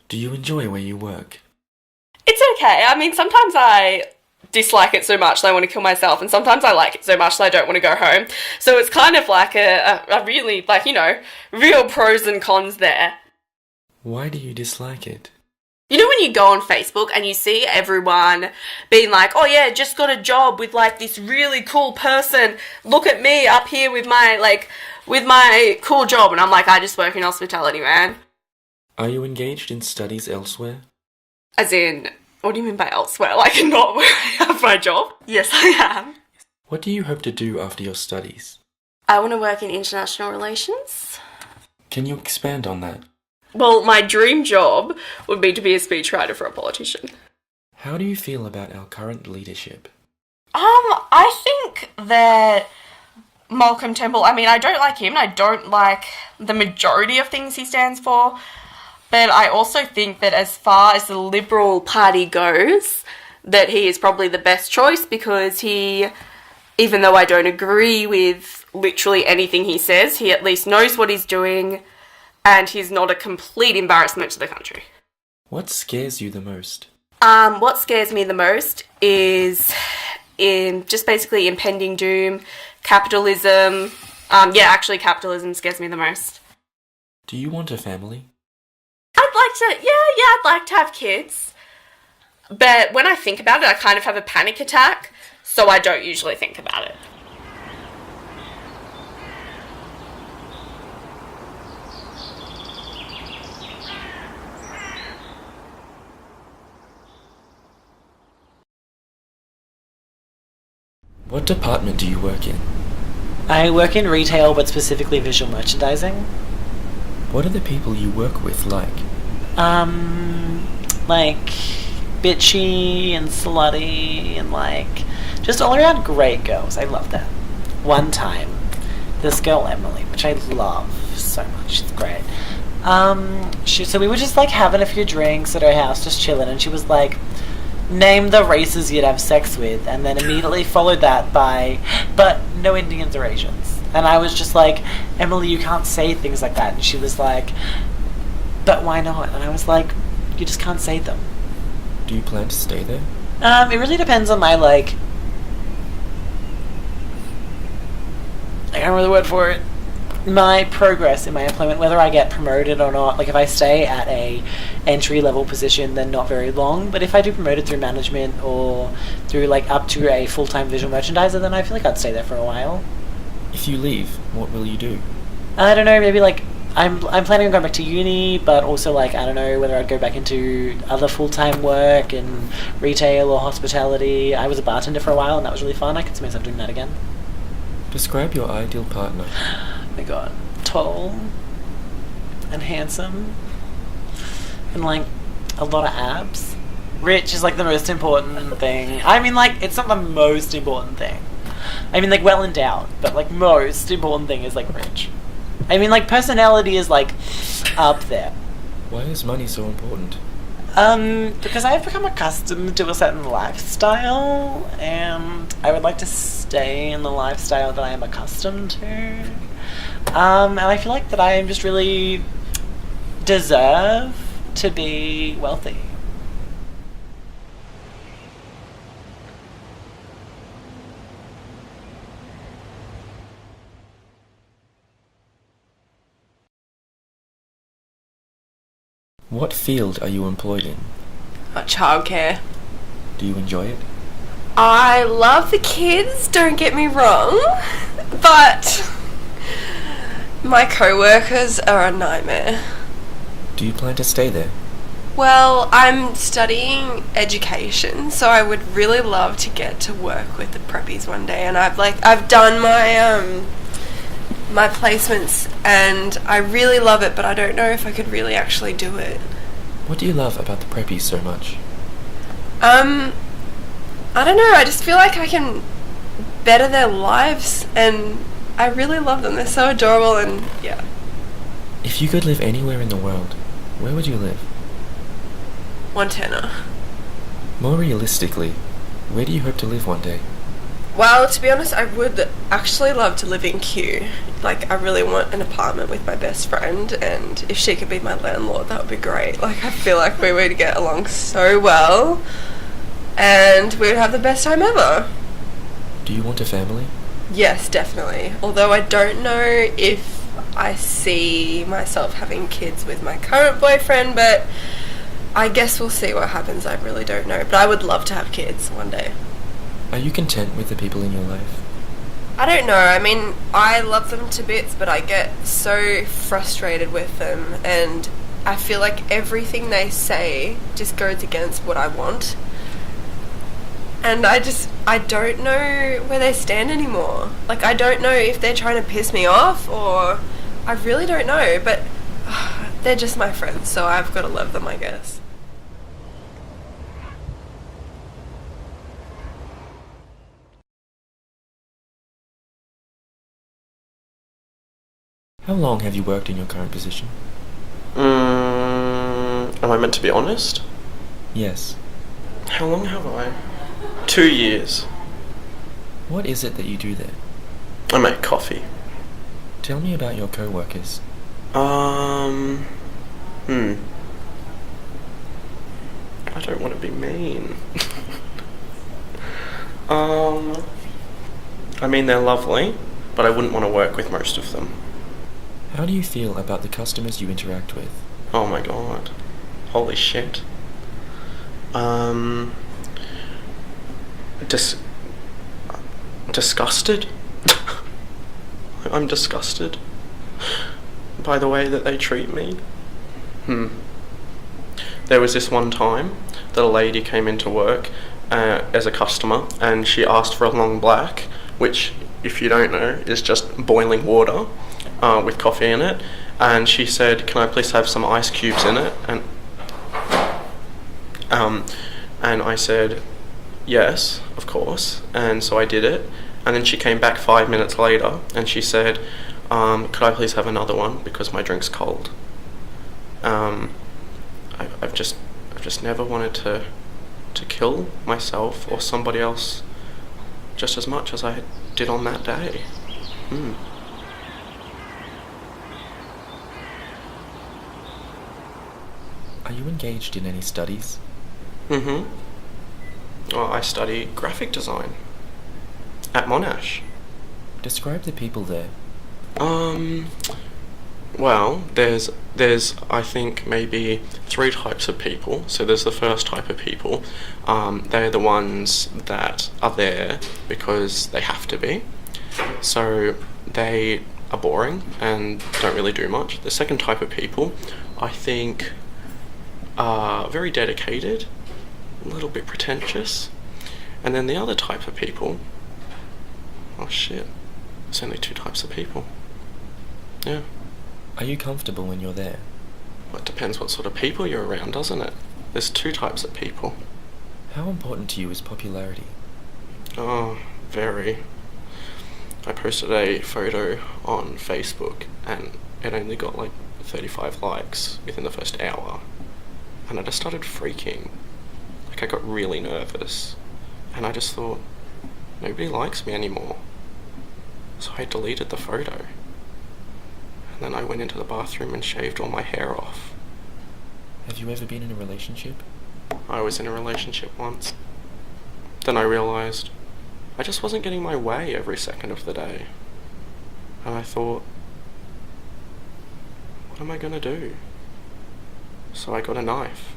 Do you enjoy where you work? It's okay. I mean, sometimes I dislike it so much that I want to kill myself, and sometimes I like it so much that I don't want to go home. So it's kind of like a really, like, you know, real pros and cons there. Why do you dislike it? You know when you go on Facebook and you see everyone being like, oh yeah, just got a job with like this really cool person, look at me up here with my cool job, and I'm like, I just work in hospitality, man. Are you engaged in studies elsewhere? As in, what do you mean by elsewhere? Like, not where I have my job? Yes, I am. What do you hope to do after your studies? I want to work in international relations. Can you expand on that? Well, my dream job would be to be a speechwriter for a politician. How do you feel about our current leadership? I think that Malcolm Temple, I mean, I don't like him, and I don't like the majority of things he stands for. But I also think that as far as the Liberal Party goes, that he is probably the best choice because he, even though I don't agree with literally anything he says, he at least knows what he's doing and he's not a complete embarrassment to the country. What scares you the most? What scares me the most is just basically impending doom, capitalism. Capitalism scares me the most. Do you want a family? I'd like to have kids. But when I think about it, I kind of have a panic attack, so I don't usually think about it. What department do you work in? I work in retail, but specifically visual merchandising. What are the people you work with like? Like bitchy and slutty and like just all around great girls. I love that. One time, this girl Emily, which I love so much, she's great. So we were just like having a few drinks at her house, just chilling, and she was like, name the races you'd have sex with, and then immediately followed that by, but no Indians or Asians. And I was just like, Emily, you can't say things like that. And she was like, but why not? And I was like, you just can't say them. Do you plan to stay there? It really depends on my, like, I can't remember the word for it. My progress in my employment, whether I get promoted or not. Like, if I stay at a entry-level position, then not very long. But if I do promoted through management or through, like, up to a full-time visual merchandiser, then I feel like I'd stay there for a while. If you leave, what will you do? I don't know, maybe, like, I'm planning on going back to uni, but also, like, I don't know whether I'd go back into other full-time work in retail or hospitality. I was a bartender for a while, and that was really fun. I could see myself doing that again. Describe your ideal partner. Oh my god. Tall and handsome and, like, a lot of abs. Rich is, like, the most important thing. I mean, like, it's not the most important thing. I mean, like, well endowed, but, like, most important thing is, like, rich. I mean, like, personality is, like, up there. Why is money so important? Because I've become accustomed to a certain lifestyle, and I would like to stay in the lifestyle that I am accustomed to. And I feel like that I just really deserve to be wealthy. What field are you employed in? Childcare. Do you enjoy it? I love the kids, don't get me wrong, but my co-workers are a nightmare. Do you plan to stay there? Well, I'm studying education, so I would really love to get to work with the preppies one day, and I've done my placements and I really love it, but I don't know if I could really actually do it. What do you love about the preppies so much? I don't know, I just feel like I can better their lives, and I really love them. They're so adorable, and yeah. If you could live anywhere in the world, where would you live? Montana. More realistically, where do you hope to live one day? Well, to be honest, I would actually love to live in Kew. Like, I really want an apartment with my best friend, and if she could be my landlord, that would be great. Like, I feel like we would get along so well, and we would have the best time ever. Do you want a family? Yes, definitely. Although I don't know if I see myself having kids with my current boyfriend, but I guess we'll see what happens. I really don't know. But I would love to have kids one day. Are you content with the people in your life? I don't know. I mean, I love them to bits, but I get so frustrated with them, and I feel like everything they say just goes against what I want. And I don't know where they stand anymore. Like, I don't know if they're trying to piss me off, or I really don't know, but they're just my friends, so I've got to love them, I guess. How long have you worked in your current position? Am I meant to be honest? Yes. How long have I? 2 years. What is it that you do there? I make coffee. Tell me about your co-workers. I don't want to be mean. I mean, they're lovely, but I wouldn't want to work with most of them. How do you feel about the customers you interact with? Oh my god. Holy shit. Disgusted? I'm disgusted by the way that they treat me. There was this one time that a lady came into work as a customer, and she asked for a long black, which, if you don't know, is just boiling water with coffee in it. And she said, "Can I please have some ice cubes in it?" And I said, "Yes, of course." And so I did it. And then she came back 5 minutes later, and she said, "Could I please have another one because my drink's cold?" I've just never wanted to kill myself or somebody else just as much as I did on that day. Are you engaged in any studies? Well, I study graphic design at Monash. Describe the people there. Well, there's I think maybe 3 types of people. So there's the first type of people. They're the ones that are there because they have to be. So they are boring and don't really do much. The second type of people, I think, are very dedicated, a little bit pretentious. And then the other type of people, oh shit, there's only 2 types of people. Yeah. Are you comfortable when you're there? Well, it depends what sort of people you're around, doesn't it? There's 2 types of people. How important to you is popularity? Oh, very. I posted a photo on Facebook and it only got like 35 likes within the first hour. And I just started freaking. Like, I got really nervous. And I just thought, nobody likes me anymore. So I deleted the photo. And then I went into the bathroom and shaved all my hair off. Have you ever been in a relationship? I was in a relationship once. Then I realised I just wasn't getting my way every second of the day. And I thought, what am I gonna do? So I got a knife.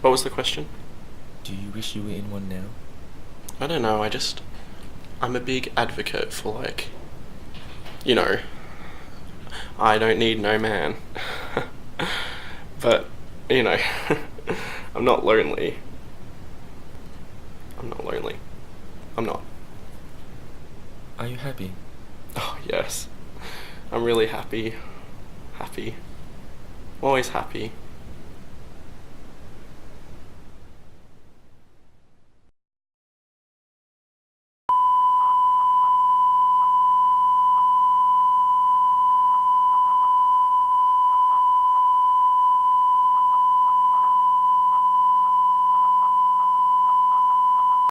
What was the question? Do you wish you were in one now? I don't know, I'm a big advocate for, like, you know, I don't need no man. But, you know, I'm not lonely. I'm not. Are you happy? Oh, yes. I'm really happy. always happy.